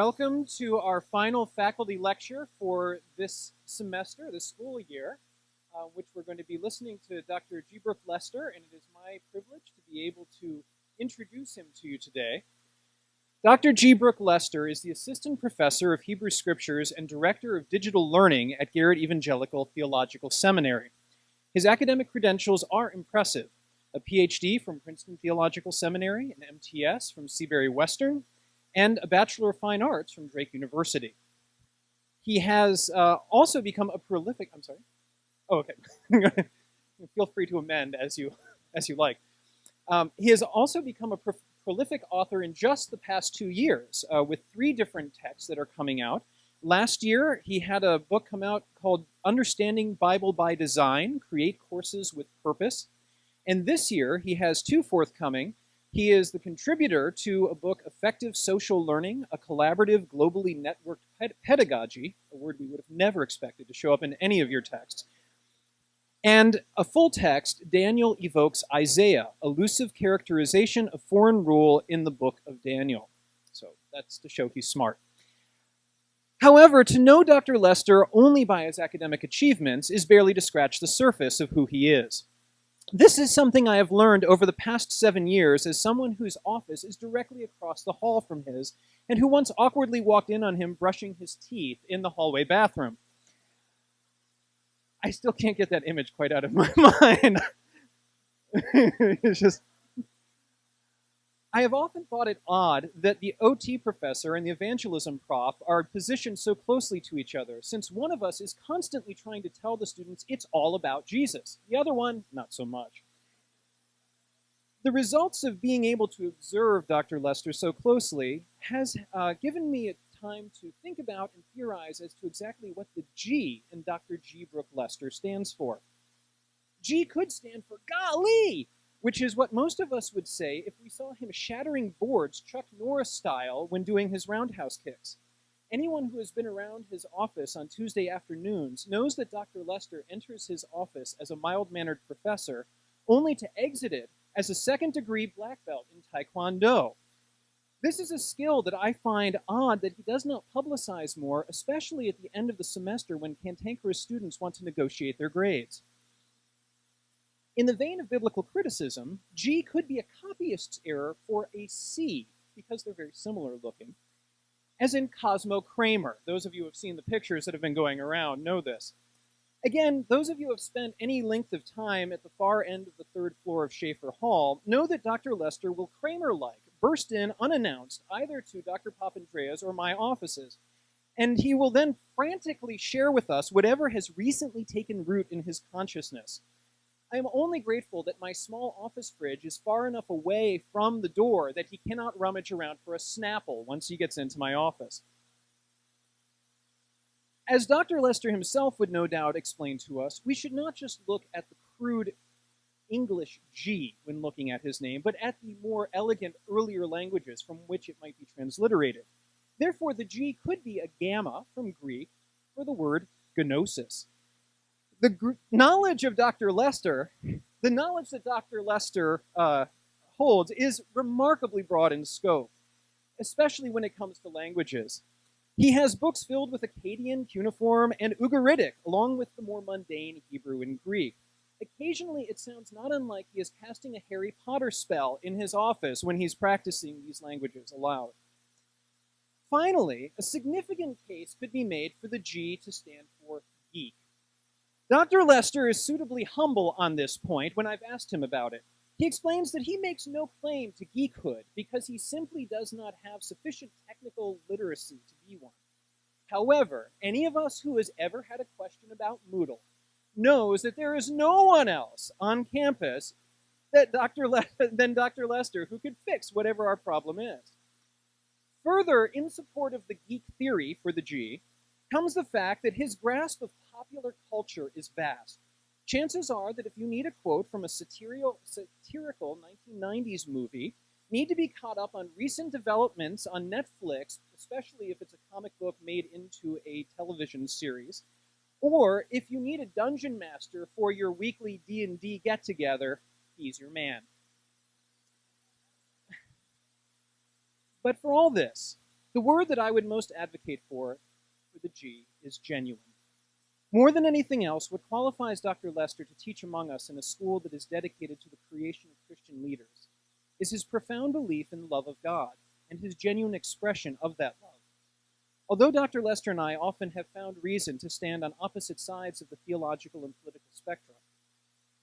Welcome to our final faculty lecture for this semester, this school year, which we're going to be listening to Dr. G. Brooke Lester, and it is my privilege to be able to introduce him to you today. Dr. G. Brooke Lester is the Assistant Professor of Hebrew Scriptures and Director of Digital Learning at Garrett-Evangelical Theological Seminary. His academic credentials are impressive: a PhD from Princeton Theological Seminary, an MTS from Seabury Western, and a Bachelor of Fine Arts from Drake University. He has also become a prolific, I'm sorry. Oh, okay. Feel free to amend as you like. He has also become a prolific author in just the past 2 years with 3 different texts that are coming out. Last year, he had a book come out called Understanding Bible by Design, Create Courses with Purpose. And this year, he has 2 forthcoming. He is the contributor to a book, Effective Social Learning, a Collaborative, Globally Networked Pedagogy, a word we would have never expected to show up in any of your texts, and a full text, Daniel Evokes Isaiah, Elusive Characterization of Foreign Rule in the Book of Daniel. So that's to show he's smart. However, to know Dr. Lester only by his academic achievements is barely to scratch the surface of who he is. This is something I have learned over the past 7 years as someone whose office is directly across the hall from his and who once awkwardly walked in on him brushing his teeth in the hallway bathroom. I still can't get that image quite out of my mind. It's just... I have often thought it odd that the OT professor and the evangelism prof are positioned so closely to each other, since one of us is constantly trying to tell the students it's all about Jesus. The other one, not so much. The results of being able to observe Dr. Lester so closely has given me time to think about and theorize as to exactly what the G in Dr. G. Brooke Lester stands for. G could stand for golly, which is what most of us would say if we saw him shattering boards Chuck Norris style when doing his roundhouse kicks. Anyone who has been around his office on Tuesday afternoons knows that Dr. Lester enters his office as a mild-mannered professor, only to exit it as a second-degree black belt in Taekwondo. This is a skill that I find odd that he does not publicize more, especially at the end of the semester when cantankerous students want to negotiate their grades. In the vein of biblical criticism, G could be a copyist's error for a C, because they're very similar looking, as in Cosmo Kramer. Those of you who have seen the pictures that have been going around know this. Again, those of you who have spent any length of time at the far end of the 3rd floor of Schaefer Hall know that Dr. Lester will Kramer-like burst in unannounced either to Dr. Papandreou's or my offices, and he will then frantically share with us whatever has recently taken root in his consciousness. I am only grateful that my small office fridge is far enough away from the door that he cannot rummage around for a Snapple once he gets into my office. As Dr. Lester himself would no doubt explain to us, we should not just look at the crude English G when looking at his name, but at the more elegant earlier languages from which it might be transliterated. Therefore, the G could be a gamma from Greek for the word gnosis. The knowledge of Dr. Lester, the knowledge that Dr. Lester holds is remarkably broad in scope, especially when it comes to languages. He has books filled with Akkadian, cuneiform, and Ugaritic, along with the more mundane Hebrew and Greek. Occasionally, it sounds not unlike he is casting a Harry Potter spell in his office when he's practicing these languages aloud. Finally, a significant case could be made for the G to stand for geek. Dr. Lester is suitably humble on this point when I've asked him about it. He explains that he makes no claim to geekhood because he simply does not have sufficient technical literacy to be one. However, any of us who has ever had a question about Moodle knows that there is no one else on campus than Dr. Lester who could fix whatever our problem is. Further, in support of the geek theory for the G, comes the fact that his grasp of popular culture is vast. Chances are that if you need a quote from a satirical 1990s movie, need to be caught up on recent developments on Netflix, especially if it's a comic book made into a television series, or if you need a dungeon master for your weekly D&D get-together, he's your man. But for all this, The word that I would most advocate for the G, is genuine. More than anything else, what qualifies Dr. Lester to teach among us in a school that is dedicated to the creation of Christian leaders is his profound belief in the love of God and his genuine expression of that love. Although Dr. Lester and I often have found reason to stand on opposite sides of the theological and political spectrum,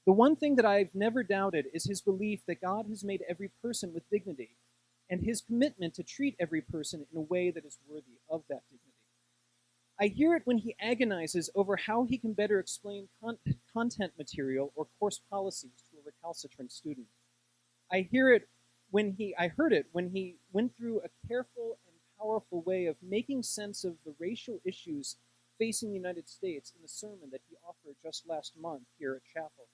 the one thing that I've never doubted is his belief that God has made every person with dignity and his commitment to treat every person in a way that is worthy of that dignity. I hear it when he agonizes over how he can better explain content material or course policies to a recalcitrant student. I heard it when he went through a careful and powerful way of making sense of the racial issues facing the United States in the sermon that he offered just last month here at Chapel.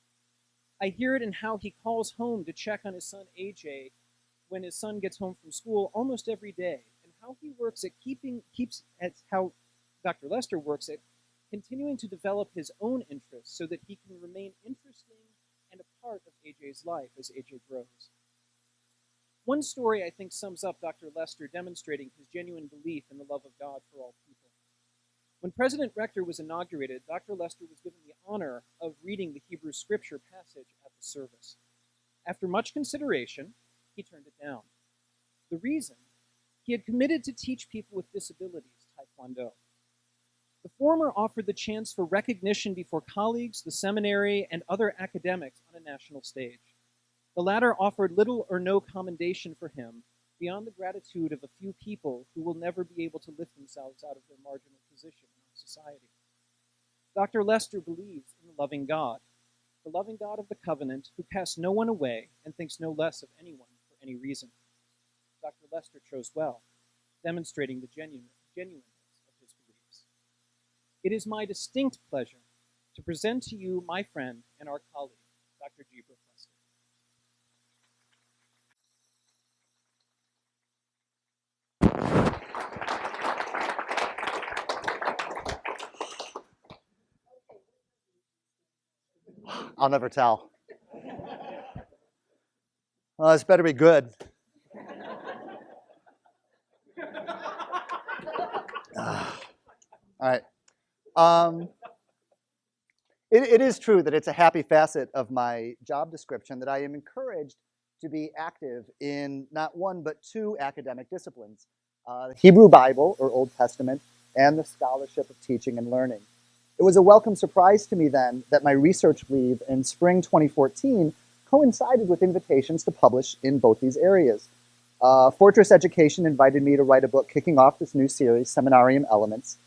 I hear it in how he calls home to check on his son AJ when his son gets home from school almost every day, and how he works at how Dr. Lester works at continuing to develop his own interests so that he can remain interesting and a part of AJ's life as AJ grows. One story I think sums up Dr. Lester demonstrating his genuine belief in the love of God for all people. When President Rector was inaugurated, Dr. Lester was given the honor of reading the Hebrew scripture passage at the service. After much consideration, he turned it down. The reason? He had committed to teach people with disabilities Taekwondo. The former offered the chance for recognition before colleagues, the seminary, and other academics on a national stage. The latter offered little or no commendation for him beyond the gratitude of a few people who will never be able to lift themselves out of their marginal position in our society. Dr. Lester believes in the loving God of the covenant who casts no one away and thinks no less of anyone for any reason. Dr. Lester chose well, demonstrating the genuineness of his beliefs. It is my distinct pleasure to present to you my friend and our colleague, Dr. G. Brooke Lester. I'll never tell. Well, this better be good. All right. It is true that it's a happy facet of my job description that I am encouraged to be active in not one but two academic disciplines, the Hebrew Bible, or Old Testament, and the scholarship of teaching and learning. It was a welcome surprise to me then that my research leave in spring 2014 coincided with invitations to publish in both these areas. Fortress Education invited me to write a book kicking off this new series, Seminarium Elements.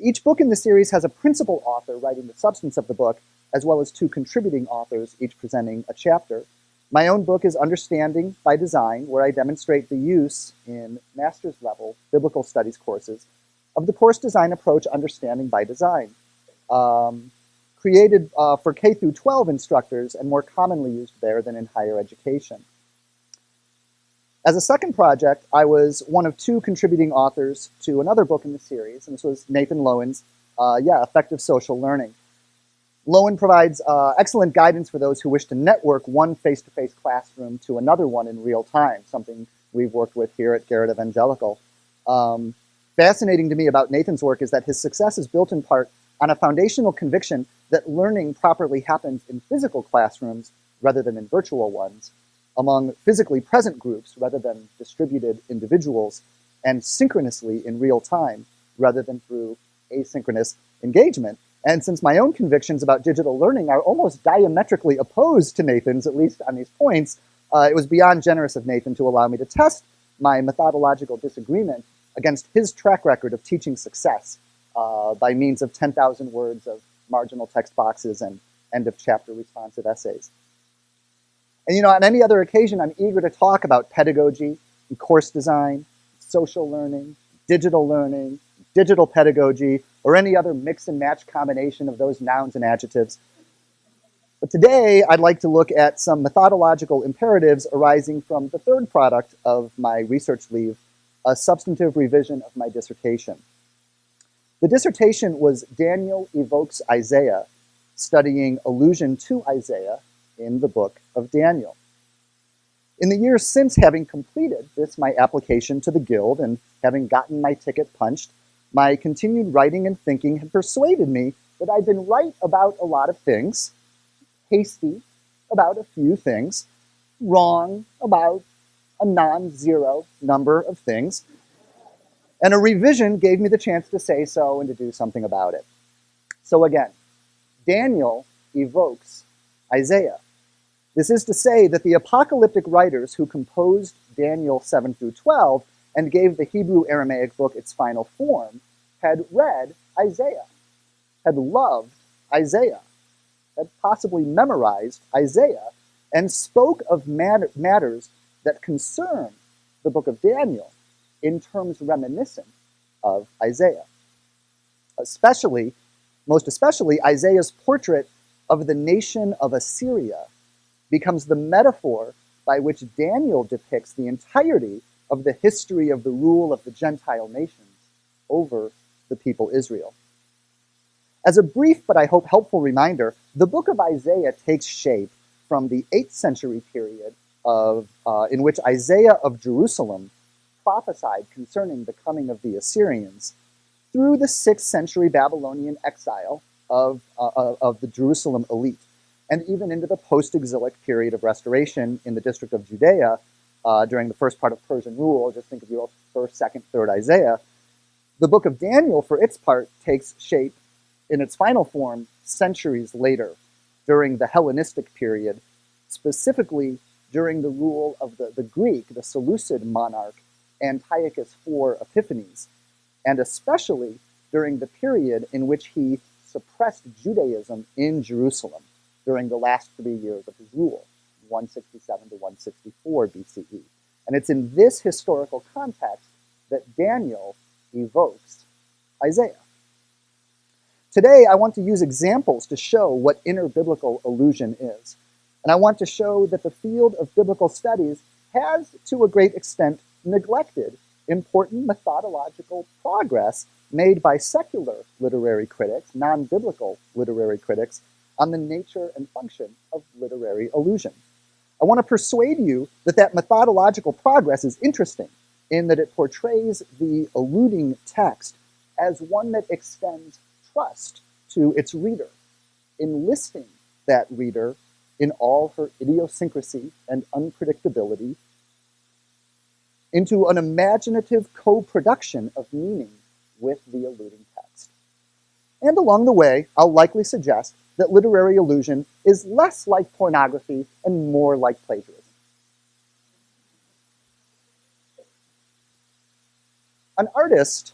Each book in the series has a principal author writing the substance of the book, as well as two contributing authors, each presenting a chapter. My own book is Understanding by Design, where I demonstrate the use in master's level biblical studies courses of the course design approach Understanding by Design, created for K through 12 instructors and more commonly used there than in higher education. As a second project, I was one of two contributing authors to another book in the series, and this was Nathan Lowen's, Effective Social Learning. Lowen provides excellent guidance for those who wish to network one face-to-face classroom to another one in real time, something we've worked with here at Garrett-Evangelical. Fascinating to me about Nathan's work is that his success is built in part on a foundational conviction that learning properly happens in physical classrooms rather than in virtual ones, among physically present groups rather than distributed individuals, and synchronously in real time rather than through asynchronous engagement. And since my own convictions about digital learning are almost diametrically opposed to Nathan's, at least on these points, it was beyond generous of Nathan to allow me to test my methodological disagreement against his track record of teaching success by means of 10,000 words of marginal text boxes and end-of-chapter responsive essays. And on any other occasion, I'm eager to talk about pedagogy and course design, social learning, digital pedagogy, or any other mix and match combination of those nouns and adjectives. But today, I'd like to look at some methodological imperatives arising from the third product of my research leave, a substantive revision of my dissertation. The dissertation was Daniel Evokes Isaiah, studying allusion to Isaiah in the book of Daniel. In the years since having completed my application to the Guild and having gotten my ticket punched, my continued writing and thinking had persuaded me that I'd been right about a lot of things, hasty about a few things, wrong about a non-zero number of things, and a revision gave me the chance to say so and to do something about it. So again, Daniel evokes Isaiah. This is to say that the apocalyptic writers who composed Daniel 7 through 12 and gave the Hebrew Aramaic book its final form had read Isaiah, had loved Isaiah, had possibly memorized Isaiah, and spoke of matters that concern the book of Daniel in terms reminiscent of Isaiah. Most especially, Isaiah's portrait of the nation of Assyria becomes the metaphor by which Daniel depicts the entirety of the history of the rule of the Gentile nations over the people Israel. As a brief but I hope helpful reminder, the book of Isaiah takes shape from the 8th century period in which Isaiah of Jerusalem prophesied concerning the coming of the Assyrians through the 6th century Babylonian exile of the Jerusalem elite, and even into the post-exilic period of restoration in the district of Judea during the first part of Persian rule. Just think of your 1st, 2nd, 3rd Isaiah. The book of Daniel, for its part, takes shape in its final form centuries later, during the Hellenistic period, specifically during the rule of the Greek, the Seleucid monarch, Antiochus IV Epiphanes, and especially during the period in which he suppressed Judaism in Jerusalem during the last 3 years of his rule, 167 to 164 BCE. And it's in this historical context that Daniel evokes Isaiah. Today, I want to use examples to show what interbiblical allusion is. And I want to show that the field of biblical studies has, to a great extent, neglected important methodological progress made by secular literary critics, non-biblical literary critics, on the nature and function of literary allusion. I want to persuade you that that methodological progress is interesting in that it portrays the alluding text as one that extends trust to its reader, enlisting that reader in all her idiosyncrasy and unpredictability into an imaginative co-production of meaning with the alluding text. And along the way, I'll likely suggest that literary allusion is less like pornography and more like plagiarism. An artist,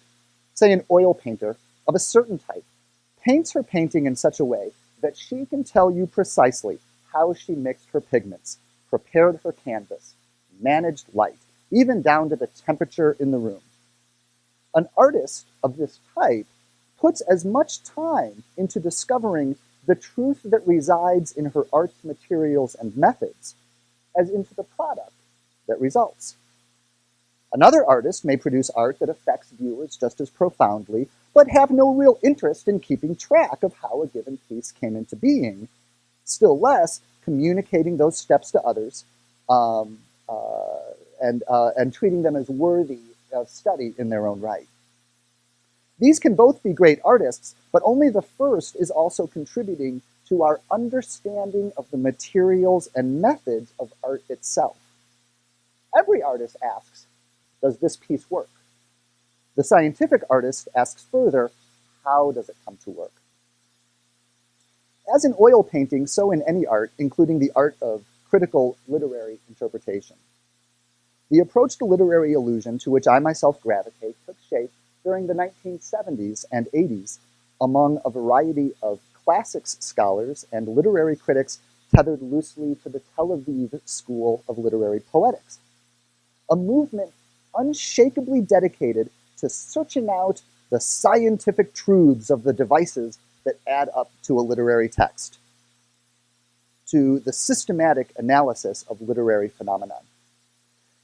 say an oil painter of a certain type, paints her painting in such a way that she can tell you precisely how she mixed her pigments, prepared her canvas, managed light, even down to the temperature in the room. An artist of this type puts as much time into discovering the truth that resides in her art's materials and methods as into the product that results. Another artist may produce art that affects viewers just as profoundly, but have no real interest in keeping track of how a given piece came into being, still less communicating those steps to others and treating them as worthy of study in their own right. These can both be great artists, but only the first is also contributing to our understanding of the materials and methods of art itself. Every artist asks, does this piece work? The scientific artist asks further, how does it come to work? As in oil painting, so in any art, including the art of critical literary interpretation. The approach to literary allusion to which I myself gravitate took shape during the 1970s and 80s among a variety of classics scholars and literary critics tethered loosely to the Tel Aviv School of Literary Poetics, a movement unshakably dedicated to searching out the scientific truths of the devices that add up to a literary text, to the systematic analysis of literary phenomenon.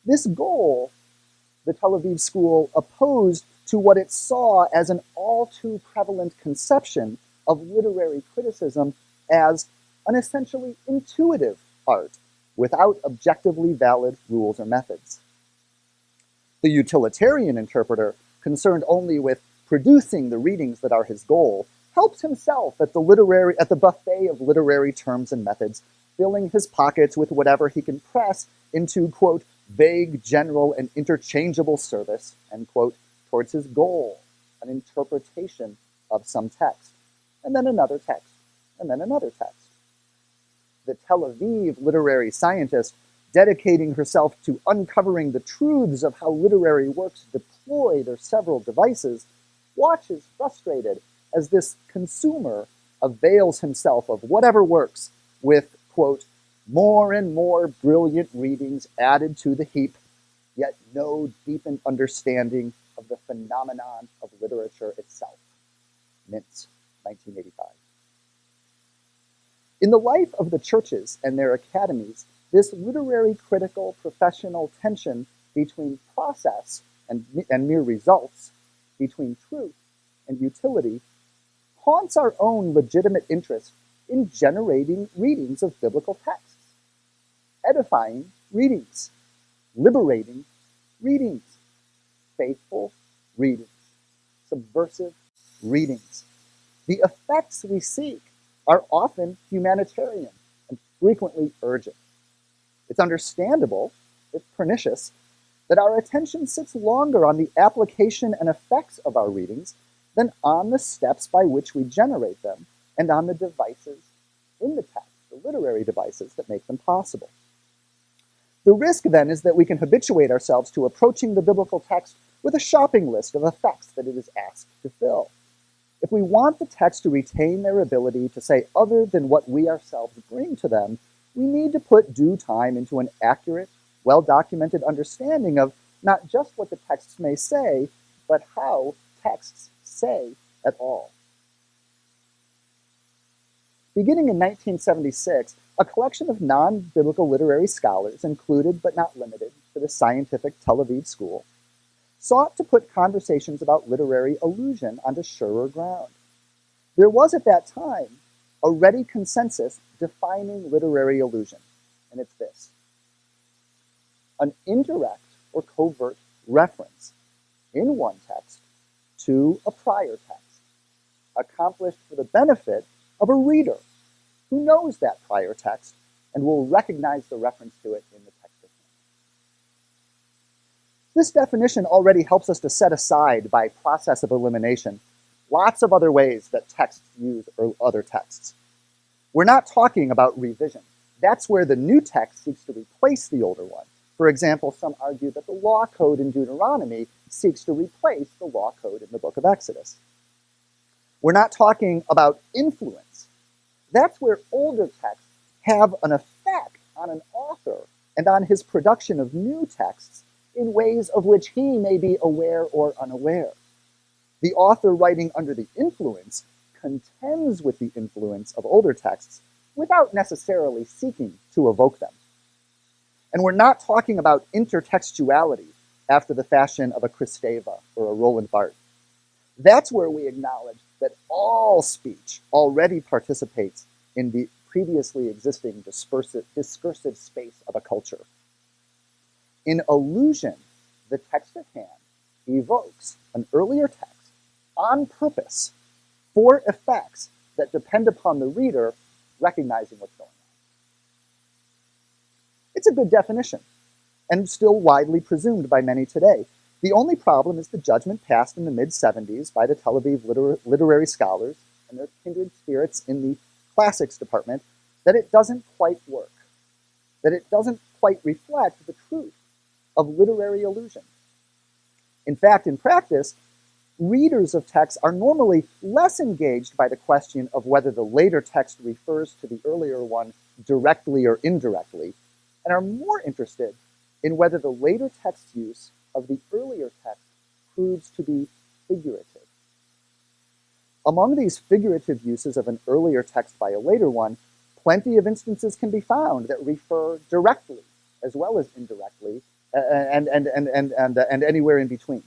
This goal, the Tel Aviv School opposed to what it saw as an all too prevalent conception of literary criticism as an essentially intuitive art, without objectively valid rules or methods. The utilitarian interpreter, concerned only with producing the readings that are his goal, helps himself at the buffet of literary terms and methods, filling his pockets with whatever he can press into, quote, vague, general, and interchangeable service, end quote, towards his goal, an interpretation of some text, and then another text, and then another text. The Tel Aviv literary scientist, dedicating herself to uncovering the truths of how literary works deploy their several devices, watches frustrated as this consumer avails himself of whatever works with, quote, more and more brilliant readings added to the heap, yet no deepened understanding of the phenomenon of literature itself. Mintz, 1985. In the life of the churches and their academies, this literary critical professional tension between process and mere results, between truth and utility, haunts our own legitimate interest in generating readings of biblical texts, edifying readings, liberating readings, faithful readings, subversive readings. The effects we seek are often humanitarian and frequently urgent. It's understandable, if pernicious, that our attention sits longer on the application and effects of our readings than on the steps by which we generate them and on the devices in the text, the literary devices that make them possible. The risk, then, is that we can habituate ourselves to approaching the biblical text with a shopping list of effects that it is asked to fill. If we want the text to retain their ability to say other than what we ourselves bring to them, we need to put due time into an accurate, well-documented understanding of not just what the texts may say, but how texts say at all. Beginning in 1976, a collection of non-biblical literary scholars, included but not limited to the scientific Tel Aviv School, sought to put conversations about literary allusion onto surer ground. There was at that time a ready consensus defining literary allusion, and it's this: an indirect or covert reference in one text to a prior text, accomplished for the benefit of a reader who knows that prior text and will recognize the reference to it in the text at hand. This definition already helps us to set aside, by process of elimination, lots of other ways that texts use other texts. We're not talking about revision. That's where the new text seeks to replace the older one. For example, some argue that the law code in Deuteronomy seeks to replace the law code in the book of Exodus. We're not talking about influence. That's where older texts have an effect on an author and on his production of new texts in ways of which he may be aware or unaware. The author writing under the influence contends with the influence of older texts without necessarily seeking to evoke them. And we're not talking about intertextuality after the fashion of a Kristeva or a Roland Barthes. That's where we acknowledge that all speech already participates in the previously existing discursive space of a culture. In allusion, the text at hand evokes an earlier text on purpose for effects that depend upon the reader recognizing what's going on. It's a good definition, and still widely presumed by many today. The only problem is the judgment passed in the mid-70s by the Tel Aviv literary scholars and their kindred spirits in the classics department that it doesn't quite work, that it doesn't quite reflect the truth of literary allusion. In fact, in practice, readers of texts are normally less engaged by the question of whether the later text refers to the earlier one directly or indirectly, and are more interested in whether the later text's use of the earlier text proves to be figurative. Among these figurative uses of an earlier text by a later one, plenty of instances can be found that refer directly as well as indirectly and anywhere in between.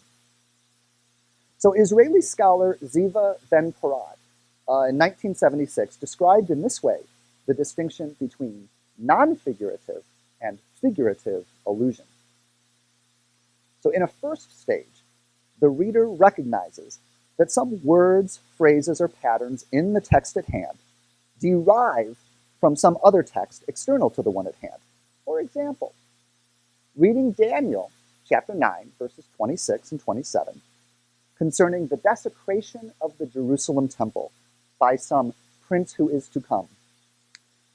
So Israeli scholar Ziva Ben-Porad in 1976 described in this way the distinction between non-figurative and figurative allusion. So in a first stage, the reader recognizes that some words, phrases, or patterns in the text at hand derive from some other text external to the one at hand. For example, reading Daniel chapter 9, verses 26 and 27, concerning the desecration of the Jerusalem temple by some prince who is to come,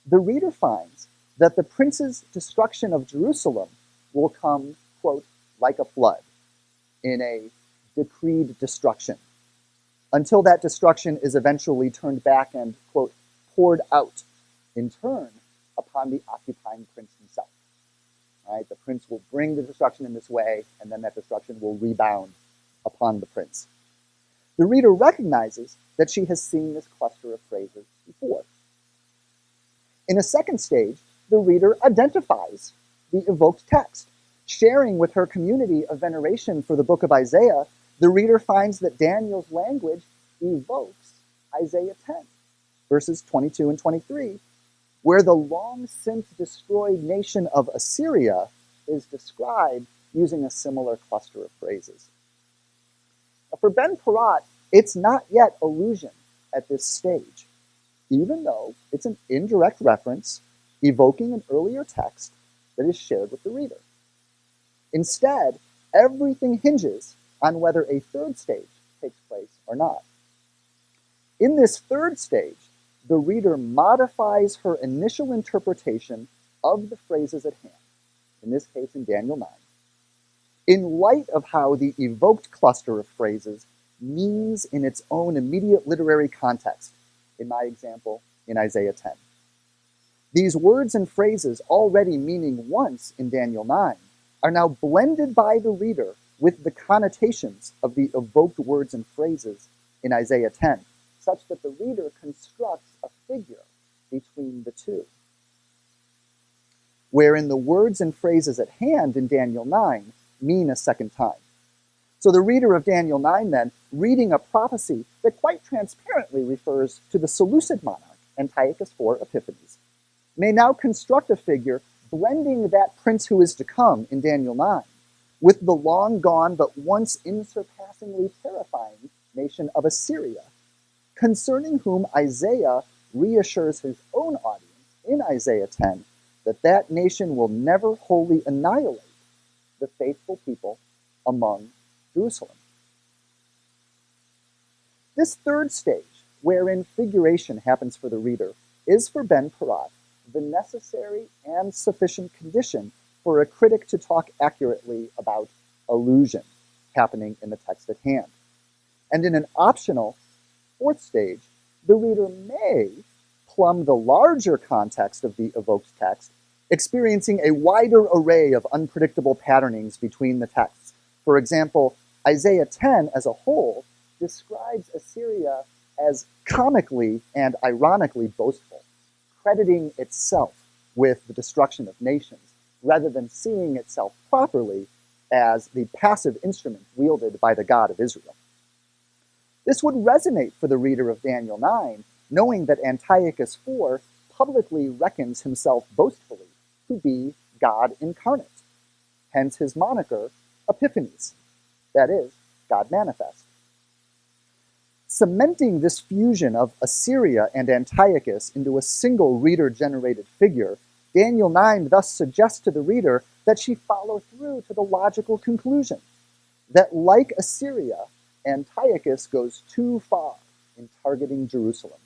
the reader finds that the prince's destruction of Jerusalem will come, quote, like a flood, in a decreed destruction, until that destruction is eventually turned back and, quote, poured out in turn upon the occupying prince himself. Right? The prince will bring the destruction in this way, and then that destruction will rebound upon the prince. The reader recognizes that she has seen this cluster of phrases before. In a second stage, the reader identifies the evoked text. Sharing with her community of veneration for the book of Isaiah, the reader finds that Daniel's language evokes Isaiah 10, verses 22 and 23, where the long since destroyed nation of Assyria is described using a similar cluster of phrases. Now, for Ben-Porat, it's not yet allusion at this stage, even though it's an indirect reference evoking an earlier text that is shared with the reader. Instead, everything hinges on whether a third stage takes place or not. In this third stage, the reader modifies her initial interpretation of the phrases at hand, in this case in Daniel 9, in light of how the evoked cluster of phrases means in its own immediate literary context, in my example, in Isaiah 10. These words and phrases already meaning once in Daniel 9 are now blended by the reader with the connotations of the evoked words and phrases in Isaiah 10, such that the reader constructs a figure between the two. Wherein the words and phrases at hand in Daniel 9 mean a second time. So the reader of Daniel 9 then, reading a prophecy that quite transparently refers to the Seleucid monarch, Antiochus IV Epiphanes, may now construct a figure blending that prince who is to come in Daniel 9 with the long gone but once unsurpassingly terrifying nation of Assyria, concerning whom Isaiah reassures his own audience in Isaiah 10 that that nation will never wholly annihilate the faithful people among Jerusalem. This third stage, wherein figuration happens for the reader, is for Ben-Porat the necessary and sufficient condition for a critic to talk accurately about allusion happening in the text at hand. And in an optional fourth stage, the reader may plumb the larger context of the evoked text, experiencing a wider array of unpredictable patternings between the texts. For example, Isaiah 10 as a whole describes Assyria as comically and ironically boastful, crediting itself with the destruction of nations, rather than seeing itself properly as the passive instrument wielded by the God of Israel. This would resonate for the reader of Daniel 9, knowing that Antiochus IV publicly reckons himself boastfully to be God incarnate, hence his moniker, Epiphanes, that is, God manifest. Cementing this fusion of Assyria and Antiochus into a single reader-generated figure, Daniel 9 thus suggests to the reader that she follow through to the logical conclusion that, like Assyria, Antiochus goes too far in targeting Jerusalem,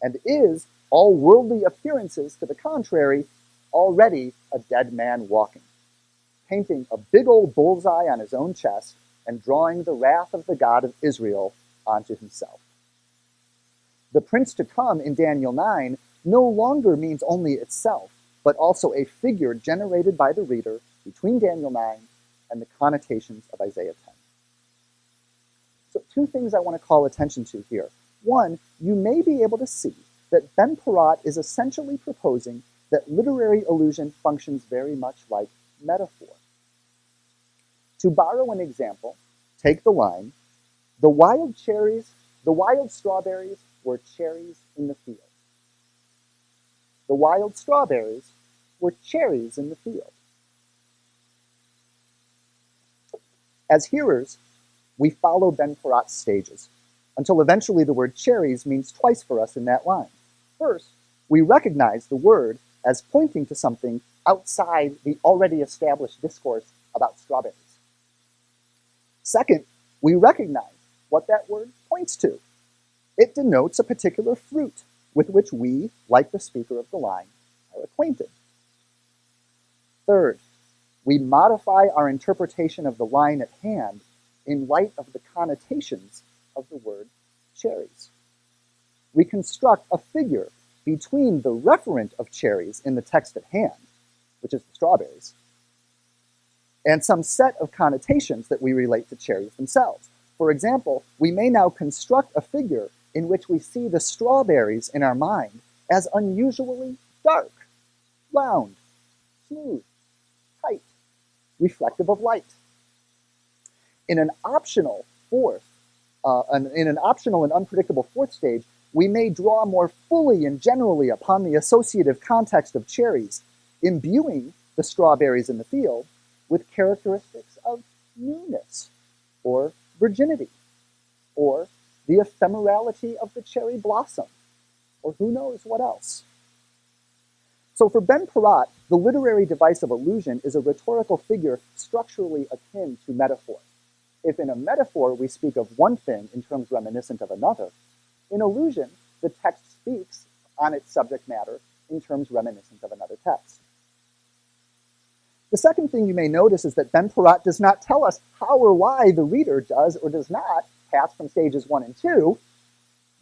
and is, all worldly appearances to the contrary, already a dead man walking, painting a big old bullseye on his own chest and drawing the wrath of the God of Israel onto himself. The prince to come in Daniel 9 no longer means only itself, but also a figure generated by the reader between Daniel 9 and the connotations of Isaiah 10. So two things I want to call attention to here. One, you may be able to see that Ben-Porat is essentially proposing that literary allusion functions very much like metaphor. To borrow an example, take the line, the wild strawberries were cherries in the field. The wild strawberries for cherries in the field. As hearers, we follow Ben-Porat's stages until eventually the word cherries means twice for us in that line. First, we recognize the word as pointing to something outside the already established discourse about strawberries. Second, we recognize what that word points to. It denotes a particular fruit with which we, like the speaker of the line, are acquainted. Third, we modify our interpretation of the line at hand in light of the connotations of the word cherries. We construct a figure between the referent of cherries in the text at hand, which is the strawberries, and some set of connotations that we relate to cherries themselves. For example, we may now construct a figure in which we see the strawberries in our mind as unusually dark, round, smooth, tight, reflective of light. In an optional and unpredictable fourth stage, we may draw more fully and generally upon the associative context of cherries, imbuing the strawberries in the field with characteristics of newness, or virginity, or the ephemerality of the cherry blossom, or who knows what else. So for Ben-Porat, the literary device of allusion is a rhetorical figure structurally akin to metaphor. If in a metaphor we speak of one thing in terms reminiscent of another, in allusion, the text speaks on its subject matter in terms reminiscent of another text. The second thing you may notice is that Ben-Porat does not tell us how or why the reader does or does not pass from stages 1 and 2,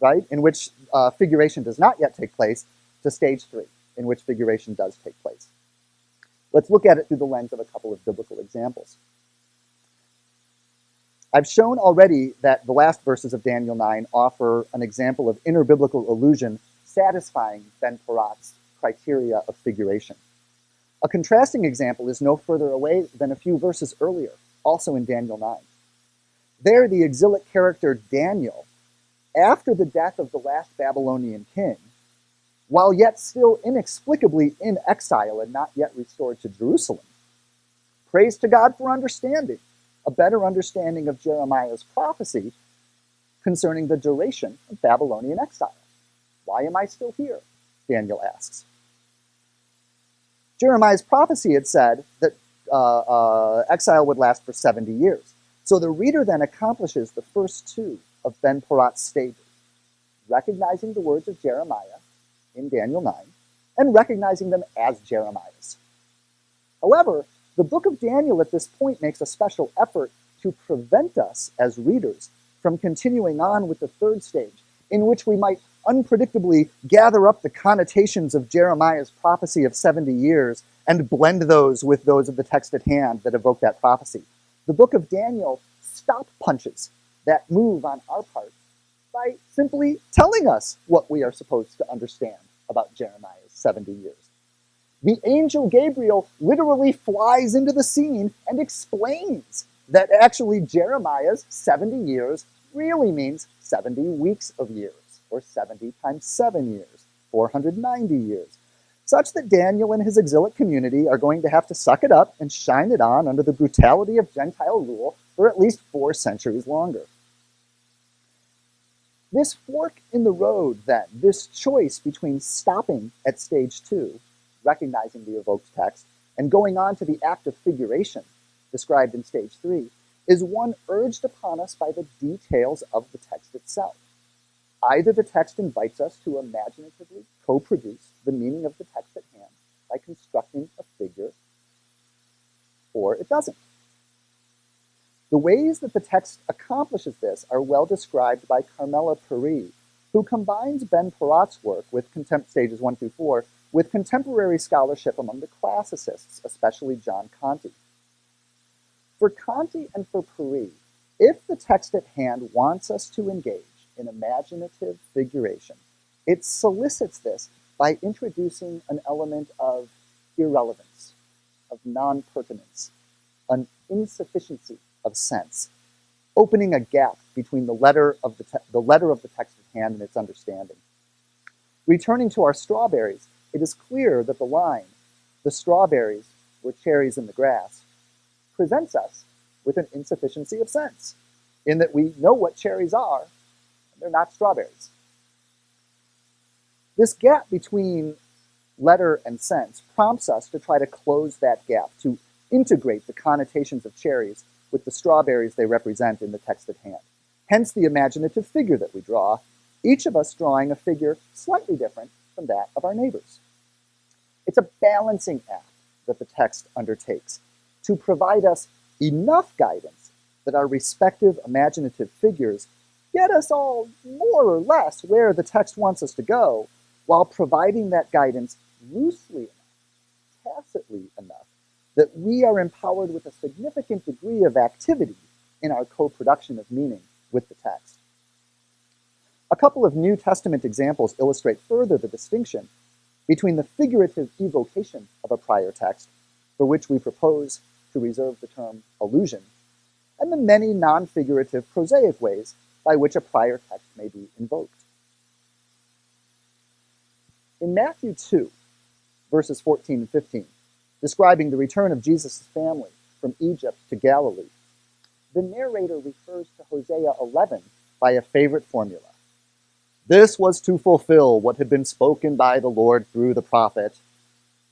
right, in which figuration does not yet take place, to stage 3, in which figuration does take place. Let's look at it through the lens of a couple of biblical examples. I've shown already that the last verses of Daniel 9 offer an example of interbiblical allusion satisfying Ben-Porat's criteria of figuration. A contrasting example is no further away than a few verses earlier, also in Daniel 9. There, the exilic character Daniel, after the death of the last Babylonian king, while yet still inexplicably in exile and not yet restored to Jerusalem, prays to God for understanding, a better understanding of Jeremiah's prophecy concerning the duration of Babylonian exile. Why am I still here? Daniel asks. Jeremiah's prophecy had said that exile would last for 70 years. So the reader then accomplishes the first two of Ben-Porat's stages, recognizing the words of Jeremiah in Daniel 9 and recognizing them as Jeremiah's. However, the book of Daniel at this point makes a special effort to prevent us as readers from continuing on with the third stage, in which we might unpredictably gather up the connotations of Jeremiah's prophecy of 70 years and blend those with those of the text at hand that evoke that prophecy. The book of Daniel stop punches that move on our part by simply telling us what we are supposed to understand about Jeremiah's 70 years. The angel Gabriel literally flies into the scene and explains that actually Jeremiah's 70 years really means 70 weeks of years, or 70 times 7 years, 490 years, such that Daniel and his exilic community are going to have to suck it up and shine it on under the brutality of Gentile rule for at least 4 centuries longer. This fork in the road, then, this choice between stopping at stage 2, recognizing the evoked text, and going on to the act of figuration, described in stage 3, is one urged upon us by the details of the text itself. Either the text invites us to imaginatively co-produce the meaning of the text at hand by constructing a figure, or it doesn't. The ways that the text accomplishes this are well described by Carmela Puri, who combines Ben-Porat's work with stages 1 through 4 with contemporary scholarship among the classicists, especially John Conti. For Conti and for Puri, if the text at hand wants us to engage in imaginative figuration, it solicits this by introducing an element of irrelevance, of non-pertinence, an insufficiency of sense, opening a gap between the letter of the text at hand and its understanding. Returning to our strawberries, it is clear that the line, the strawberries were cherries in the grass, presents us with an insufficiency of sense, in that we know what cherries are, and they're not strawberries. This gap between letter and sense prompts us to try to close that gap, to integrate the connotations of cherries with the strawberries they represent in the text at hand. Hence the imaginative figure that we draw, each of us drawing a figure slightly different from that of our neighbors. It's a balancing act that the text undertakes to provide us enough guidance that our respective imaginative figures get us all more or less where the text wants us to go, while providing that guidance loosely enough, tacitly enough, that we are empowered with a significant degree of activity in our co-production of meaning with the text. A couple of New Testament examples illustrate further the distinction between the figurative evocation of a prior text, for which we propose to reserve the term allusion, and the many non-figurative prosaic ways by which a prior text may be invoked. In Matthew 2, verses 14 and 15, describing the return of Jesus' family from Egypt to Galilee, the narrator refers to Hosea 11 by a favorite formula. This was to fulfill what had been spoken by the Lord through the prophet.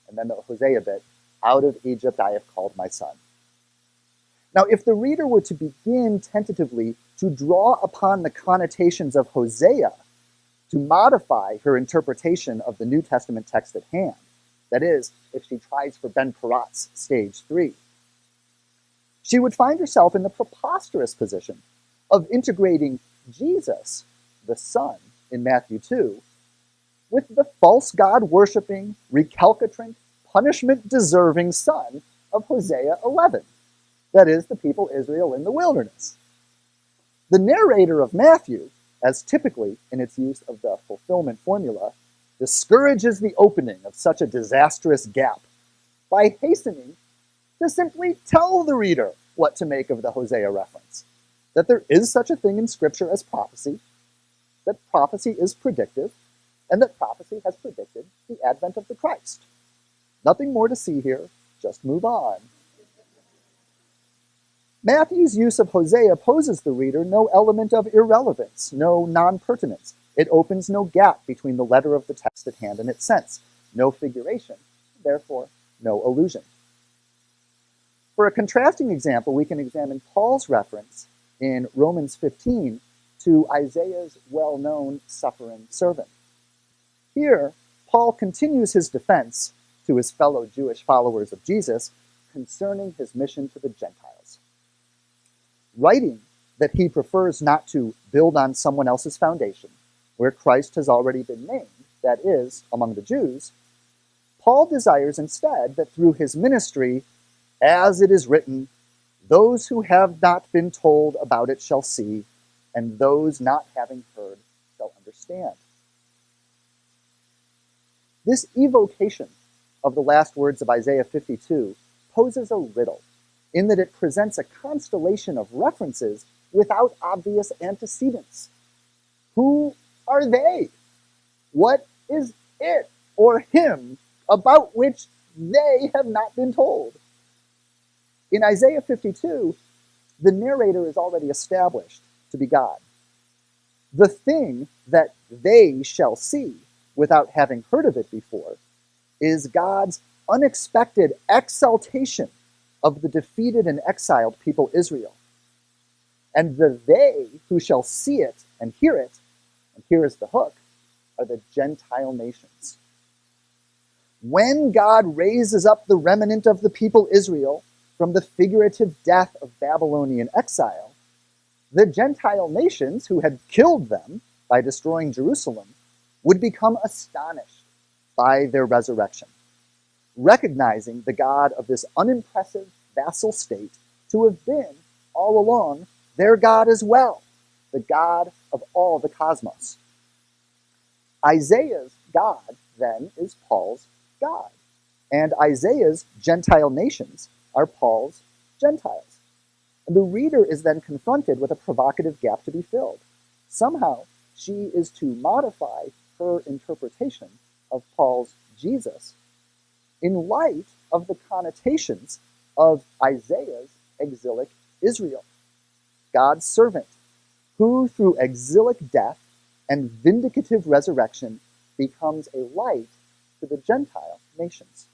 And then the Hosea bit, out of Egypt I have called my son. Now, if the reader were to begin tentatively to draw upon the connotations of Hosea to modify her interpretation of the New Testament text at hand, that is, if she tries for Ben Parat's stage 3, she would find herself in the preposterous position of integrating Jesus, the Son, in Matthew 2, with the false God-worshipping, recalcitrant, punishment-deserving son of Hosea 11, that is, the people Israel in the wilderness. The narrator of Matthew, as typically in its use of the fulfillment formula, discourages the opening of such a disastrous gap by hastening to simply tell the reader what to make of the Hosea reference, that there is such a thing in Scripture as prophecy, that prophecy is predictive, and that prophecy has predicted the advent of the Christ. Nothing more to see here, just move on. Matthew's use of Hosea poses the reader no element of irrelevance, no non-pertinence. It opens no gap between the letter of the text at hand and its sense, no figuration, therefore no allusion. For a contrasting example, we can examine Paul's reference in Romans 15 to Isaiah's well-known suffering servant. Here, Paul continues his defense to his fellow Jewish followers of Jesus concerning his mission to the Gentiles. Writing that he prefers not to build on someone else's foundation, where Christ has already been named, that is, among the Jews, Paul desires instead that through his ministry, as it is written, those who have not been told about it shall see, and those not having heard shall understand. This evocation of the last words of Isaiah 52 poses a riddle, in that it presents a constellation of references without obvious antecedents. Who are they? What is it or him about which they have not been told? In Isaiah 52, the narrator is already established to be God. The thing that they shall see, without having heard of it before, is God's unexpected exaltation of the defeated and exiled people Israel. And the they who shall see it, and here is the hook, are the Gentile nations. When God raises up the remnant of the people Israel from the figurative death of Babylonian exile, the Gentile nations who had killed them by destroying Jerusalem would become astonished by their resurrection, recognizing the God of this unimpressive vassal state to have been, all along, their God as well, the God of all the cosmos. Isaiah's God, then, is Paul's God, and Isaiah's Gentile nations are Paul's Gentiles. And the reader is then confronted with a provocative gap to be filled. Somehow, she is to modify her interpretation of Paul's Jesus in light of the connotations of Isaiah's exilic Israel, God's servant, who through exilic death and vindicative resurrection becomes a light to the Gentile nations.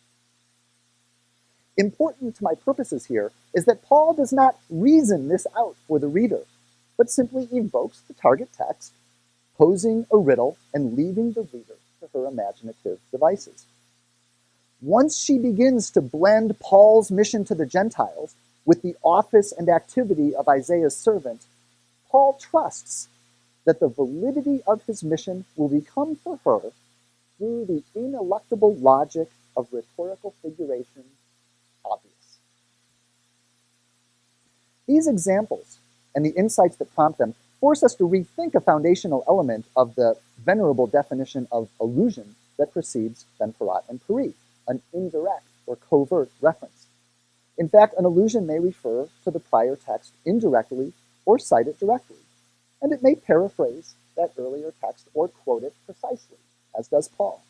Important to my purposes here is that Paul does not reason this out for the reader, but simply evokes the target text, posing a riddle and leaving the reader to her imaginative devices. Once she begins to blend Paul's mission to the Gentiles with the office and activity of Isaiah's servant, Paul trusts that the validity of his mission will become for her through the ineluctable logic of rhetorical figuration obvious. These examples and the insights that prompt them force us to rethink a foundational element of the venerable definition of allusion that precedes Ben Parat and Peri, an indirect or covert reference. In fact, an allusion may refer to the prior text indirectly or cite it directly, and it may paraphrase that earlier text or quote it precisely, as does Paul.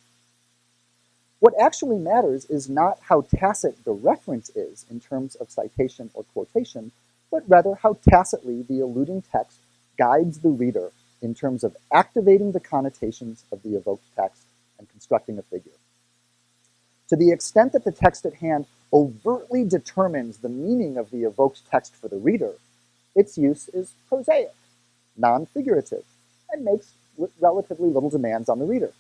What actually matters is not how tacit the reference is in terms of citation or quotation, but rather how tacitly the alluding text guides the reader in terms of activating the connotations of the evoked text and constructing a figure. To the extent that the text at hand overtly determines the meaning of the evoked text for the reader, its use is prosaic, non-figurative, and makes relatively little demands on the reader.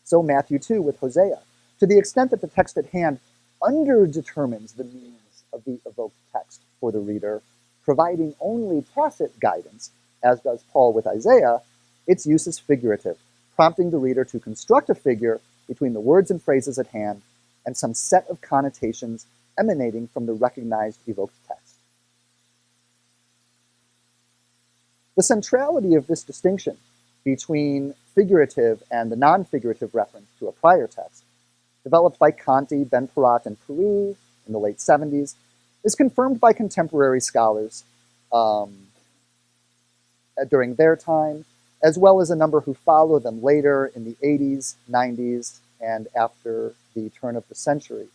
So Matthew 2 with Hosea. To the extent that the text at hand underdetermines the meanings of the evoked text for the reader, providing only tacit guidance, as does Paul with Isaiah, its use is figurative, prompting the reader to construct a figure between the words and phrases at hand and some set of connotations emanating from the recognized evoked text. The centrality of this distinction between figurative and the non-figurative reference to a prior text, developed by Conti, Ben Parat, and Peri in the late 70s, is confirmed by contemporary scholars during their time, as well as a number who follow them later in the 80s, 90s, and after the turn of the century.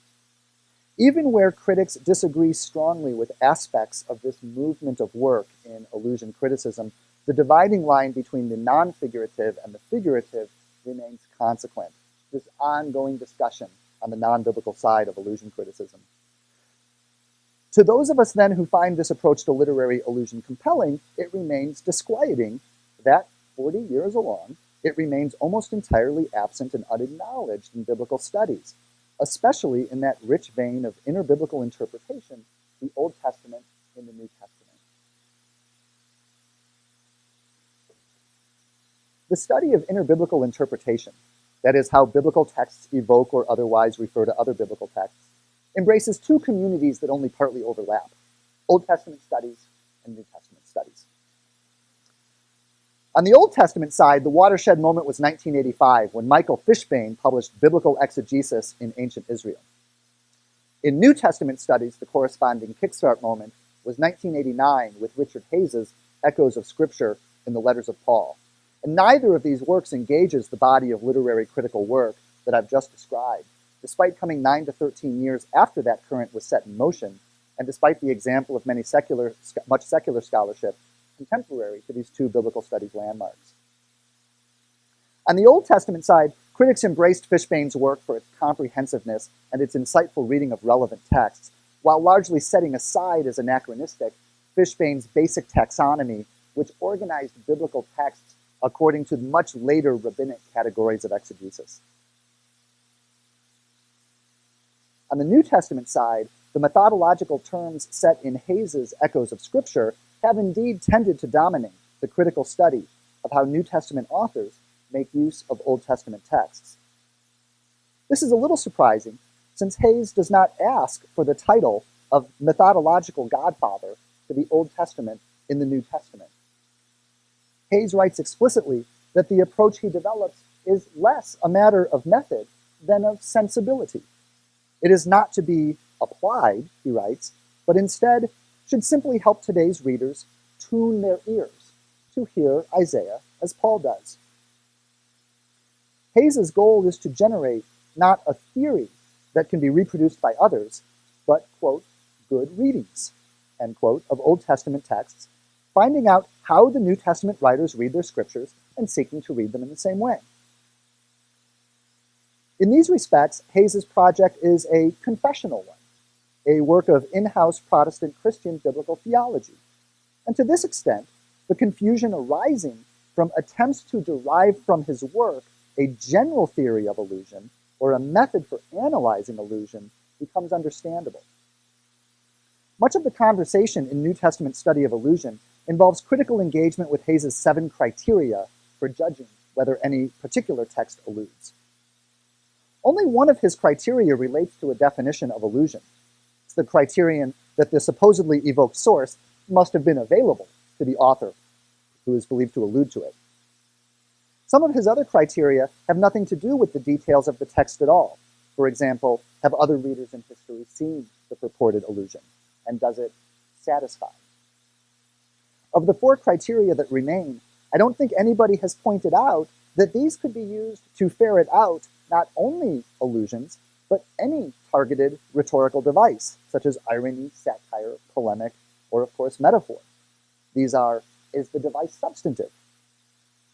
Even where critics disagree strongly with aspects of this movement of work in allusion criticism, the dividing line between the non-figurative and the figurative remains consequent. This ongoing discussion on the non-biblical side of allusion criticism. To those of us then who find this approach to literary allusion compelling, it remains disquieting that 40 years along, it remains almost entirely absent and unacknowledged in biblical studies, especially in that rich vein of interbiblical interpretation, the Old Testament in the New Testament. The study of interbiblical interpretation, that is, how biblical texts evoke or otherwise refer to other biblical texts, embraces two communities that only partly overlap: Old Testament studies and New Testament studies. On the Old Testament side, the watershed moment was 1985, when Michael Fishbane published Biblical Exegesis in Ancient Israel. In New Testament studies, the corresponding kickstart moment was 1989, with Richard Hayes's Echoes of Scripture in the Letters of Paul. And neither of these works engages the body of literary critical work that I've just described, despite coming 9 to 13 years after that current was set in motion, and despite the example of much secular scholarship contemporary to these two biblical studies landmarks. On the Old Testament side, critics embraced Fishbane's work for its comprehensiveness and its insightful reading of relevant texts, while largely setting aside as anachronistic Fishbane's basic taxonomy, which organized biblical texts according to much later rabbinic categories of exegesis. On the New Testament side, the methodological terms set in Hayes's Echoes of Scripture have indeed tended to dominate the critical study of how New Testament authors make use of Old Testament texts. This is a little surprising, since Hayes does not ask for the title of methodological godfather to the Old Testament in the New Testament. Hayes writes explicitly that the approach he develops is less a matter of method than of sensibility. It is not to be applied, he writes, but instead should simply help today's readers tune their ears to hear Isaiah as Paul does. Hayes's goal is to generate not a theory, that can be reproduced by others, but, quote, good readings, end quote, of Old Testament texts, finding out how the New Testament writers read their scriptures and seeking to read them in the same way. In these respects, Hayes's project is a confessional one, a work of in-house Protestant Christian biblical theology. And to this extent, the confusion arising from attempts to derive from his work a general theory of allusion or a method for analyzing allusion becomes understandable. Much of the conversation in New Testament study of allusion involves critical engagement with Hayes's 7 criteria for judging whether any particular text alludes. Only one of his criteria relates to a definition of allusion. It's the criterion that the supposedly evoked source must have been available to the author who is believed to allude to it. Some of his other criteria have nothing to do with the details of the text at all. For example, have other readers in history seen the purported allusion, and does it satisfy? Of the 4 criteria that remain, I don't think anybody has pointed out that these could be used to ferret out not only allusions, but any targeted rhetorical device, such as irony, satire, polemic, or of course metaphor. These are, is the device substantive?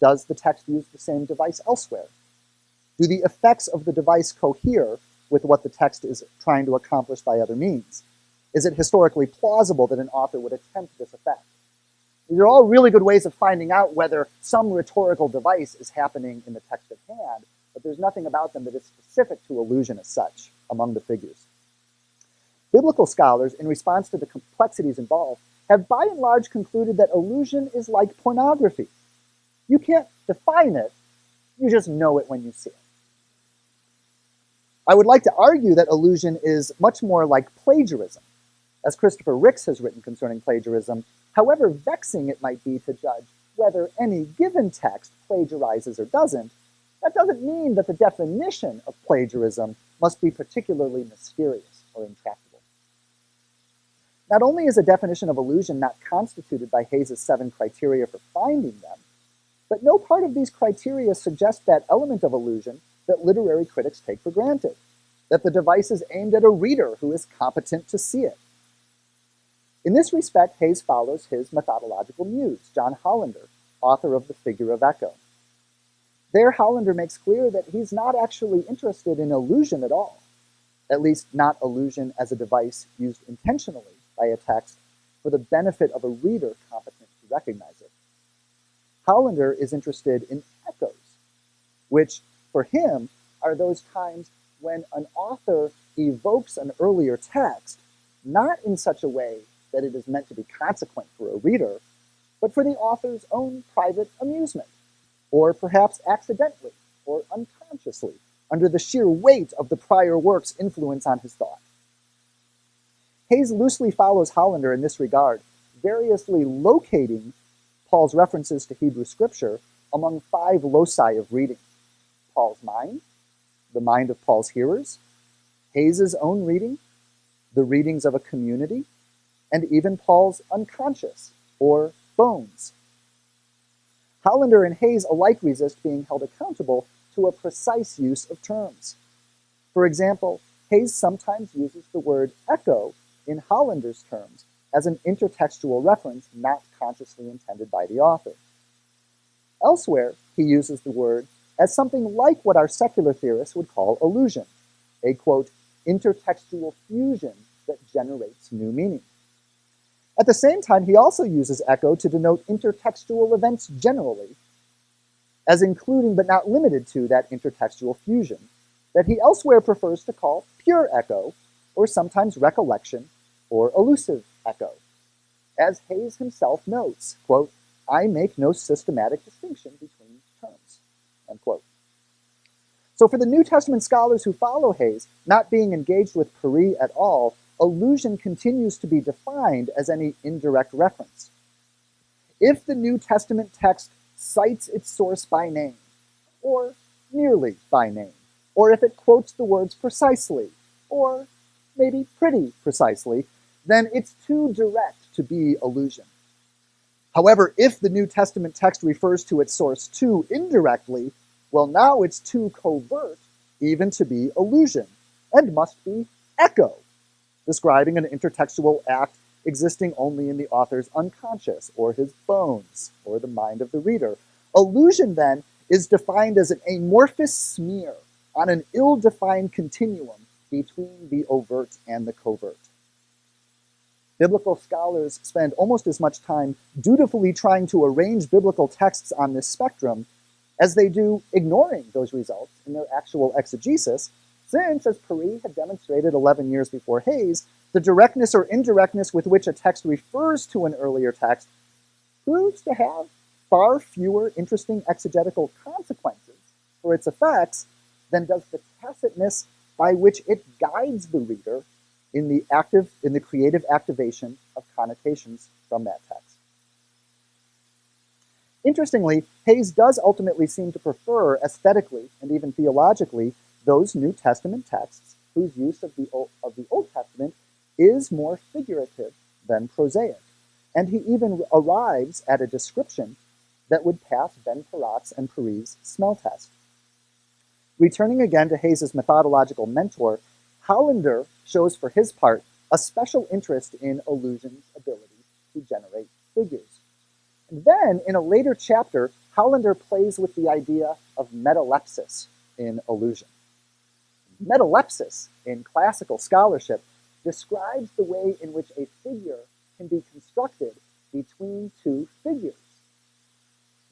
Does the text use the same device elsewhere? Do the effects of the device cohere with what the text is trying to accomplish by other means? Is it historically plausible that an author would attempt this effect? These are all really good ways of finding out whether some rhetorical device is happening in the text at hand, but there's nothing about them that is specific to allusion as such among the figures. Biblical scholars, in response to the complexities involved, have by and large concluded that allusion is like pornography. You can't define it, you just know it when you see it. I would like to argue that allusion is much more like plagiarism. As Christopher Ricks has written concerning plagiarism, however vexing it might be to judge whether any given text plagiarizes or doesn't, that doesn't mean that the definition of plagiarism must be particularly mysterious or intractable. Not only is a definition of allusion not constituted by Hayes's 7 criteria for finding them, but no part of these criteria suggests that element of allusion that literary critics take for granted, that the device is aimed at a reader who is competent to see it. In this respect, Hayes follows his methodological muse, John Hollander, author of The Figure of Echo. There, Hollander makes clear that he's not actually interested in allusion at all, at least not allusion as a device used intentionally by a text for the benefit of a reader competent to recognize it. Hollander is interested in echoes, which, for him, are those times when an author evokes an earlier text, not in such a way that it is meant to be consequent for a reader, but for the author's own private amusement, or perhaps accidentally or unconsciously, under the sheer weight of the prior work's influence on his thought. Hayes loosely follows Hollander in this regard, variously locating Paul's references to Hebrew scripture among 5 loci of reading: Paul's mind, the mind of Paul's hearers, Hayes's own reading, the readings of a community, and even Paul's unconscious, or bones. Hollander and Hayes alike resist being held accountable to a precise use of terms. For example, Hayes sometimes uses the word echo in Hollander's terms as an intertextual reference not consciously intended by the author. Elsewhere, he uses the word as something like what our secular theorists would call allusion, a, quote, intertextual fusion that generates new meaning. At the same time, he also uses echo to denote intertextual events generally, as including but not limited to that intertextual fusion, that he elsewhere prefers to call pure echo, or sometimes recollection, or elusive echo. As Hayes himself notes, quote, I make no systematic distinction between terms, end quote. So for the New Testament scholars who follow Hayes, not being engaged with peri at all, allusion continues to be defined as any indirect reference. If the New Testament text cites its source by name, or nearly by name, or if it quotes the words precisely, or maybe pretty precisely, then it's too direct to be allusion. However, if the New Testament text refers to its source too indirectly, well, now it's too covert even to be allusion, and must be echo, describing an intertextual act existing only in the author's unconscious, or his bones, or the mind of the reader. Allusion, then, is defined as an amorphous smear on an ill-defined continuum between the overt and the covert. Biblical scholars spend almost as much time dutifully trying to arrange biblical texts on this spectrum as they do ignoring those results in their actual exegesis, since, as Paris had demonstrated 11 years before Hayes, the directness or indirectness with which a text refers to an earlier text proves to have far fewer interesting exegetical consequences for its effects than does the tacitness by which it guides the reader in the creative activation of connotations from that text. Interestingly, Hayes does ultimately seem to prefer aesthetically and even theologically those New Testament texts whose use of the Old Testament is more figurative than prosaic, and he even arrives at a description that would pass Ben Parat's and Paris' smell test. Returning again to Hayes' methodological mentor, Hollander shows for his part a special interest in allusion's ability to generate figures. And then, in a later chapter, Hollander plays with the idea of metalepsis in allusion. Metalepsis in classical scholarship describes the way in which a figure can be constructed between two figures.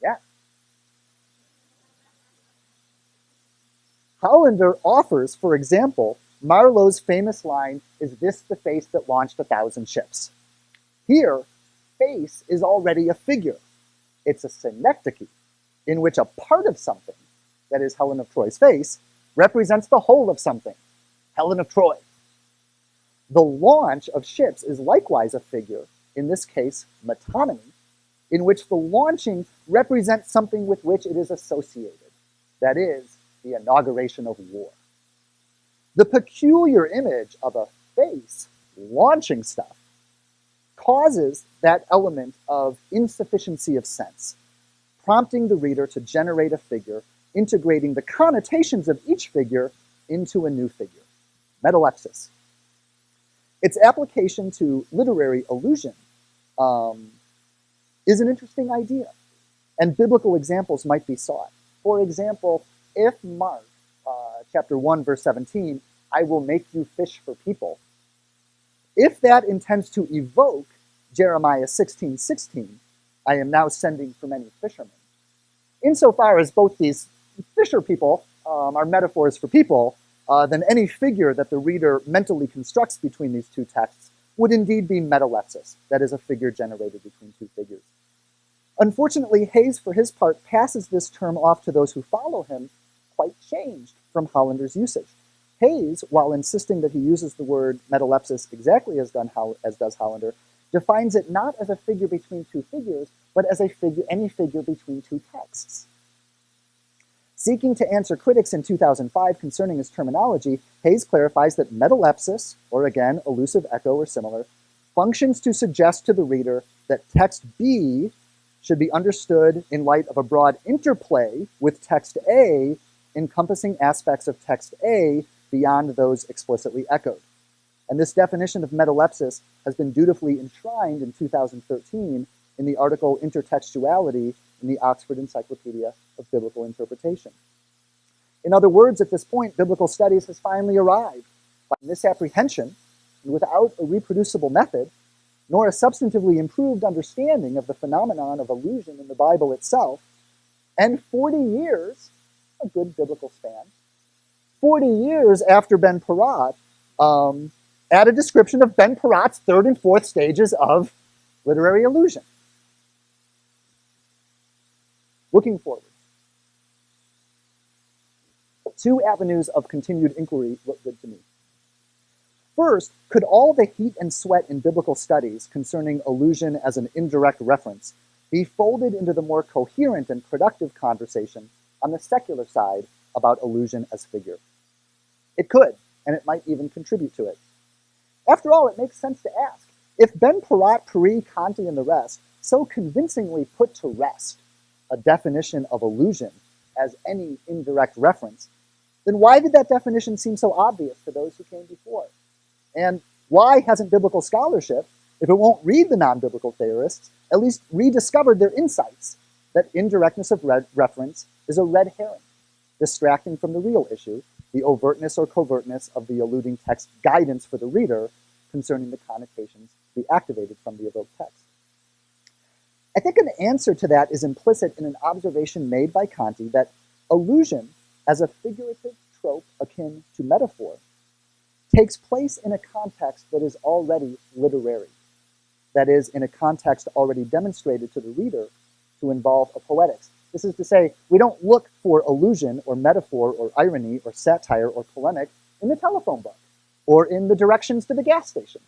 Yeah. Hollander offers, for example, Marlowe's famous line, "Is this the face that launched 1,000 ships?" Here, face is already a figure. It's a synecdoche in which a part of something, that is Helen of Troy's face, represents the whole of something, Helen of Troy. The launch of ships is likewise a figure, in this case, metonymy, in which the launching represents something with which it is associated, that is, the inauguration of war. The peculiar image of a face launching stuff causes that element of insufficiency of sense, prompting the reader to generate a figure, integrating the connotations of each figure into a new figure. Metalepsis. Its application to literary allusion is an interesting idea, and biblical examples might be sought. For example, if Mark, chapter 1, verse 17, "I will make you fish for people," if that intends to evoke Jeremiah 16:16, "I am now sending for many fishermen," insofar as both these fisher people are metaphors for people, then any figure that the reader mentally constructs between these two texts would indeed be metalepsis, that is, a figure generated between two figures. Unfortunately, Hayes, for his part, passes this term off to those who follow him, quite changed from Hollander's usage. Hayes, while insisting that he uses the word metalepsis exactly as does Hollander, defines it not as a figure between two figures, but as any figure between two texts. Seeking to answer critics in 2005 concerning his terminology, Hayes clarifies that metalepsis, or again, elusive echo or similar, functions to suggest to the reader that text B should be understood in light of a broad interplay with text A, encompassing aspects of text A beyond those explicitly echoed. And this definition of metalepsis has been dutifully enshrined in 2013 in the article Intertextuality in the Oxford Encyclopedia of Biblical Interpretation. In other words, at this point, biblical studies has finally arrived by misapprehension and without a reproducible method, nor a substantively improved understanding of the phenomenon of allusion in the Bible itself, and 40 years, a good biblical span, 40 years after Ben Parat, add a description of Ben Parat's third and fourth stages of literary allusion. Looking forward, two avenues of continued inquiry look good to me. First, could all the heat and sweat in biblical studies concerning allusion as an indirect reference be folded into the more coherent and productive conversation on the secular side about allusion as figure? It could, and it might even contribute to it. After all, it makes sense to ask, if Ben Parat, Paris, Conti, and the rest so convincingly put to rest a definition of allusion as any indirect reference, then why did that definition seem so obvious to those who came before? And why hasn't biblical scholarship, if it won't read the non-biblical theorists, at least rediscovered their insights that indirectness of reference is a red herring, distracting from the real issue, the overtness or covertness of the alluding text guidance for the reader concerning the connotations to be activated from the evoked text? I think an answer to that is implicit in an observation made by Conti that allusion, as a figurative trope akin to metaphor, takes place in a context that is already literary. That is, in a context already demonstrated to the reader to involve a poetics. This is to say, we don't look for allusion or metaphor or irony or satire or polemic in the telephone book or in the directions to the gas station.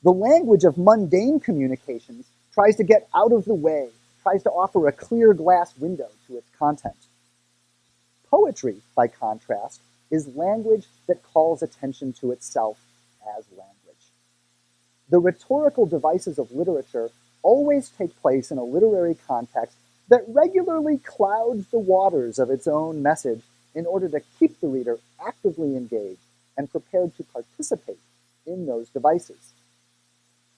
The language of mundane communications tries to get out of the way, tries to offer a clear glass window to its content. Poetry, by contrast, is language that calls attention to itself as language. The rhetorical devices of literature always take place in a literary context that regularly clouds the waters of its own message in order to keep the reader actively engaged and prepared to participate in those devices.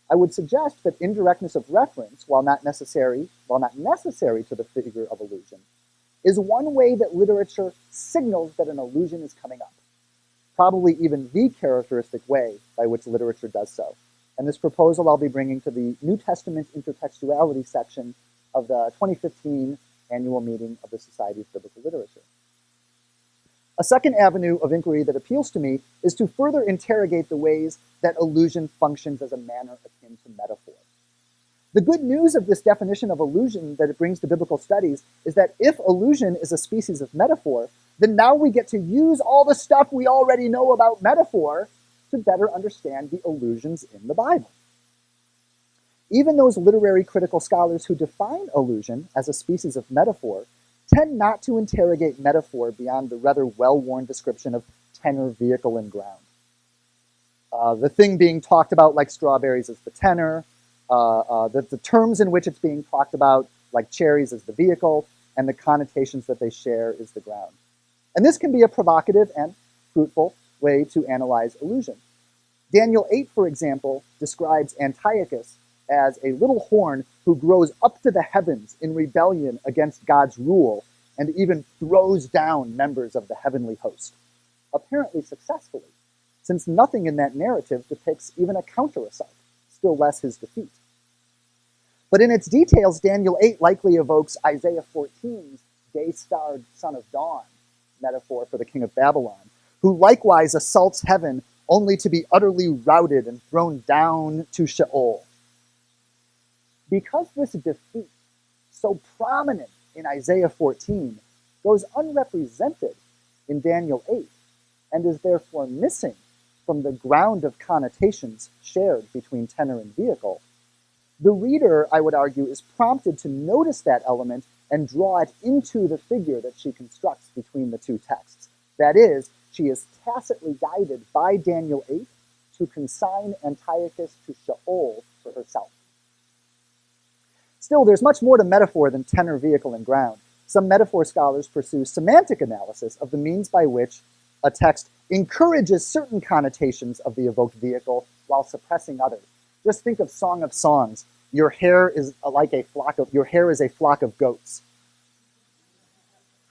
I would suggest that indirectness of reference, while not necessary to the figure of allusion, is one way that literature signals that an allusion is coming up, probably even the characteristic way by which literature does so. And this proposal I'll be bringing to the New Testament intertextuality section of the 2015 annual meeting of the Society of Biblical Literature. A second avenue of inquiry that appeals to me is to further interrogate the ways that allusion functions as a manner akin to metaphor. The good news of this definition of allusion that it brings to biblical studies is that if allusion is a species of metaphor, then now we get to use all the stuff we already know about metaphor to better understand the allusions in the Bible. Even those literary critical scholars who define allusion as a species of metaphor tend not to interrogate metaphor beyond the rather well-worn description of tenor, vehicle, and ground. The thing being talked about like strawberries is the tenor, the terms in which it's being talked about like cherries is the vehicle, and the connotations that they share is the ground. And this can be a provocative and fruitful way to analyze allusion. Daniel 8, for example, describes Antiochus as a little horn who grows up to the heavens in rebellion against God's rule and even throws down members of the heavenly host, apparently successfully, since nothing in that narrative depicts even a counter-assault, still less his defeat. But in its details, Daniel 8 likely evokes Isaiah 14's day-starred son of dawn metaphor for the king of Babylon, who likewise assaults heaven only to be utterly routed and thrown down to Sheol. Because this defeat, so prominent in Isaiah 14, goes unrepresented in Daniel 8, and is therefore missing from the ground of connotations shared between tenor and vehicle, the reader, I would argue, is prompted to notice that element and draw it into the figure that she constructs between the two texts. That is, she is tacitly guided by Daniel 8 to consign Antiochus to Sheol for herself. Still, there's much more to metaphor than tenor, vehicle, and ground. Some metaphor scholars pursue semantic analysis of the means by which a text encourages certain connotations of the evoked vehicle while suppressing others. Just think of Song of Songs. Your hair is a flock of goats.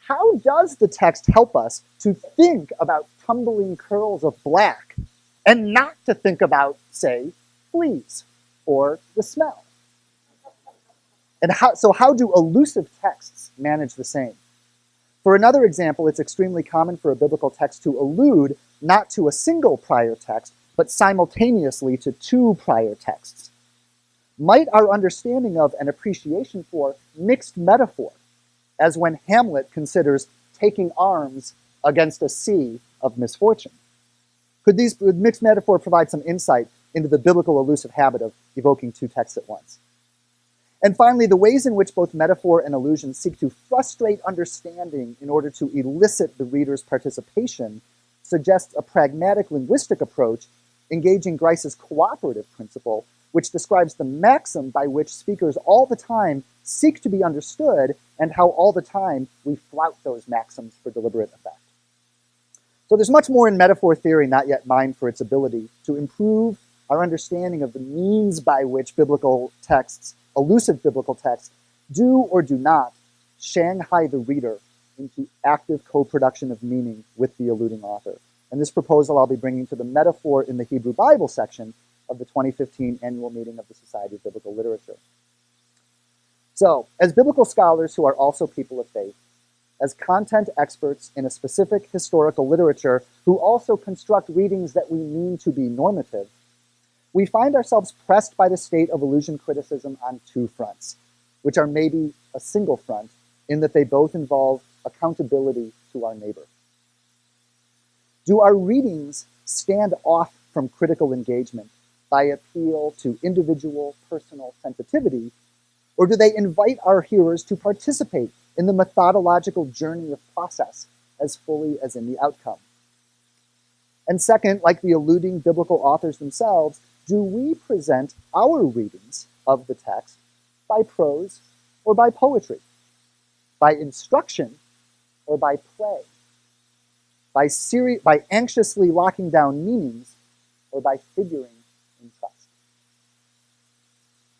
How does the text help us to think about tumbling curls of black and not to think about, say, fleas or the smell? And how do elusive texts manage the same? For another example, it's extremely common for a biblical text to allude not to a single prior text, but simultaneously to two prior texts. Might our understanding of and appreciation for mixed metaphor, as when Hamlet considers taking arms against a sea of misfortune? Would mixed metaphor provide some insight into the biblical elusive habit of evoking two texts at once? And finally, the ways in which both metaphor and allusion seek to frustrate understanding in order to elicit the reader's participation suggests a pragmatic linguistic approach engaging Grice's cooperative principle, which describes the maxim by which speakers all the time seek to be understood and how all the time we flout those maxims for deliberate effect. So there's much more in metaphor theory not yet mined for its ability to improve our understanding of the means by which biblical texts, elusive biblical texts, do or do not Shanghai the reader into active co-production of meaning with the alluding author. And this proposal I'll be bringing to the Metaphor in the Hebrew Bible section of the 2015 annual meeting of the Society of Biblical Literature. So, as biblical scholars who are also people of faith, as content experts in a specific historical literature who also construct readings that we mean to be normative, we find ourselves pressed by the state of allusion criticism on two fronts, which are maybe a single front in that they both involve accountability to our neighbor. Do our readings stand off from critical engagement by appeal to individual personal sensitivity, or do they invite our hearers to participate in the methodological journey of process as fully as in the outcome? And second, like the alluding biblical authors themselves, do we present our readings of the text by prose or by poetry, by instruction or by play, by anxiously locking down meanings or by figuring in trust?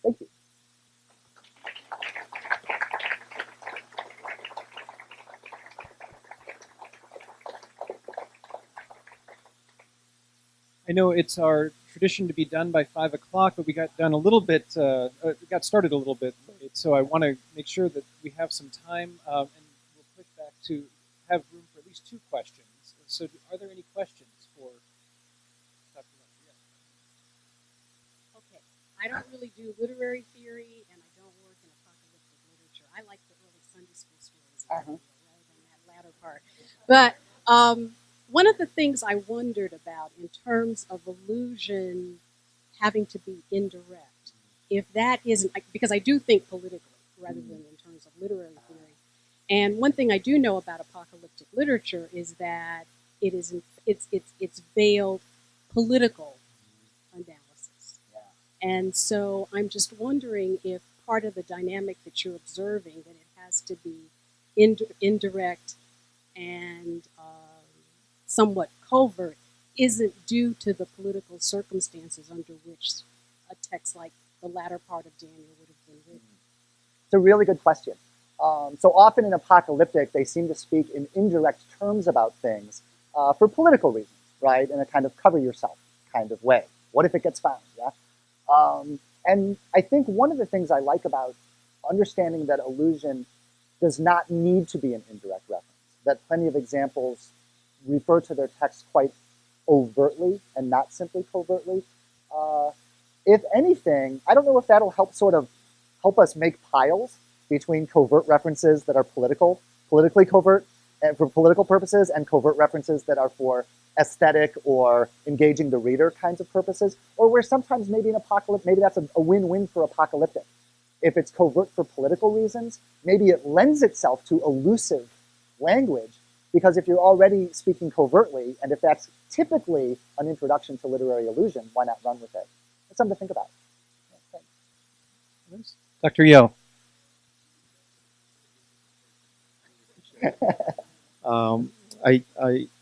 Thank you. I know it's our tradition to be done by 5 o'clock, but we got done a little bit, got started a little bit late. So I want to make sure that we have some time, and we'll push back to have room for at least 2 questions. So are there any questions for Dr. Lester? Yes. Okay, I don't really do literary theory, and I don't work in apocalyptic literature. I like the early Sunday school stories rather than that latter part. But one of the things I wondered about in terms of allusion having to be indirect, if that isn't, because I do think politically rather than in terms of literary theory. And one thing I do know about apocalyptic literature is that it's veiled political analysis. Yeah. And so I'm just wondering if part of the dynamic that you're observing, that it has to be indirect and somewhat covert, isn't due to the political circumstances under which a text like the latter part of Daniel would have been written. It's a really good question. So often in apocalyptic, they seem to speak in indirect terms about things for political reasons, right? In a kind of cover yourself kind of way. What if it gets found? Yeah. And I think one of the things I like about understanding that allusion does not need to be an indirect reference, that plenty of examples refer to their text quite overtly and not simply covertly. If anything, I don't know if that'll help us make piles between covert references that are politically covert and for political purposes, and covert references that are for aesthetic or engaging the reader kinds of purposes, or where sometimes maybe maybe that's a win-win for apocalyptic. If it's covert for political reasons, maybe it lends itself to elusive language, because if you're already speaking covertly, and if that's typically an introduction to literary allusion, why not run with it? It's something to think about. Thanks. Dr. Yo.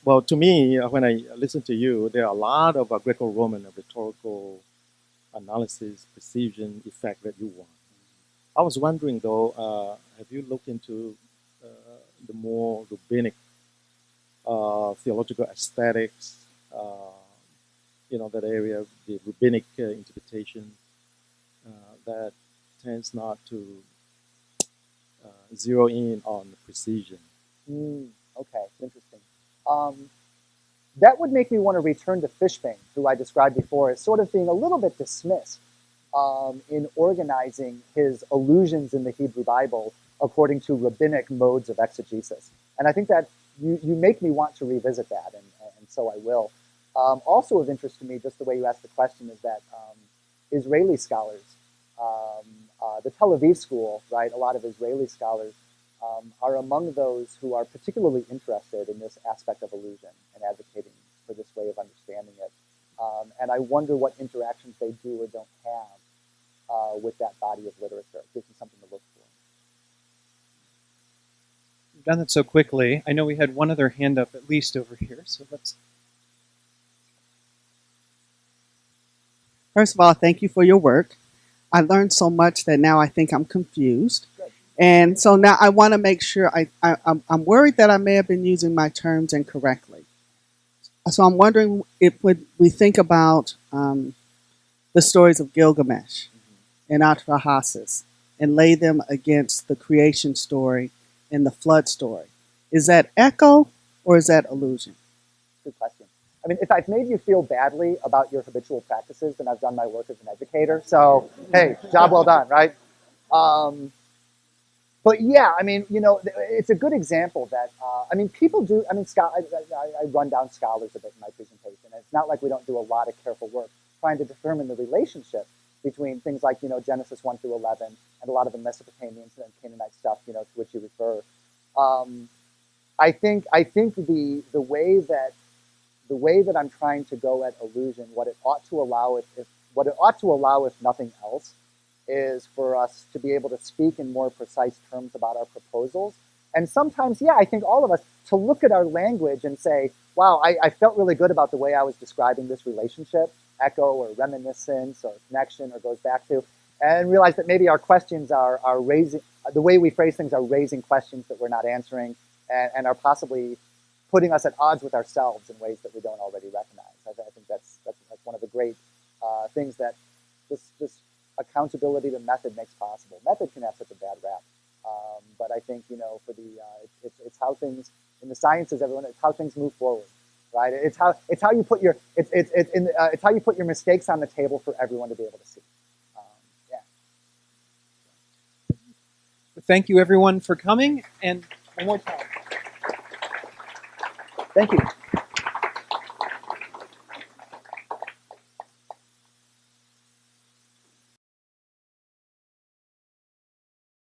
Well, to me, when I listen to you, there are a lot of Greco-Roman rhetorical analysis, precision, effect that you want. I was wondering, though, have you looked into the more rabbinic theological aesthetics, that area, the rabbinic interpretation that tends not to zero in on precision? Okay, interesting. That would make me want to return to Fishbane, who I described before as sort of being a little bit dismissed in organizing his allusions in the Hebrew Bible according to rabbinic modes of exegesis. And I think that you make me want to revisit that, and so I will. Also of interest to me, just the way you asked the question, is that Israeli scholars, the Tel Aviv school, right, a lot of Israeli scholars are among those who are particularly interested in this aspect of allusion and advocating for this way of understanding it. And I wonder what interactions they do or don't have with that body of literature. It gives me something to look for. You've done that so quickly. I know we had one other hand up at least over here, so let's. First of all, thank you for your work. I learned so much that now I think I'm confused. And so now I want to make sure I'm worried that I may have been using my terms incorrectly. So I'm wondering if when we think about the stories of Gilgamesh and Atrahasis and lay them against the creation story and the flood story, is that echo or is that allusion? Good question. I mean, if I've made you feel badly about your habitual practices, then I've done my work as an educator. So, hey, job well done, right? But yeah, I mean, it's a good example that, people do, I run down scholars a bit in my presentation. And it's not like we don't do a lot of careful work trying to determine the relationship between things like, Genesis 1 through 11 and a lot of the Mesopotamian and Canaanite stuff, to which you refer. I think the way that I'm trying to go at allusion, what it ought to allow, if nothing else, is for us to be able to speak in more precise terms about our proposals. And sometimes, I think all of us, to look at our language and say, wow, I felt really good about the way I was describing this relationship, echo or reminiscence or connection or goes back to, and realize that maybe our questions are raising, the way we phrase things are raising questions that we're not answering and are possibly putting us at odds with ourselves in ways that we don't already recognize. I think that's one of the great things that this accountability to method makes possible. Method can have such a bad rap, but I think for the it's how things in the sciences, it's how things move forward, right? It's how you put your it's how you put your mistakes on the table for everyone to be able to see. Thank you, everyone, for coming, and one more time. Thank you.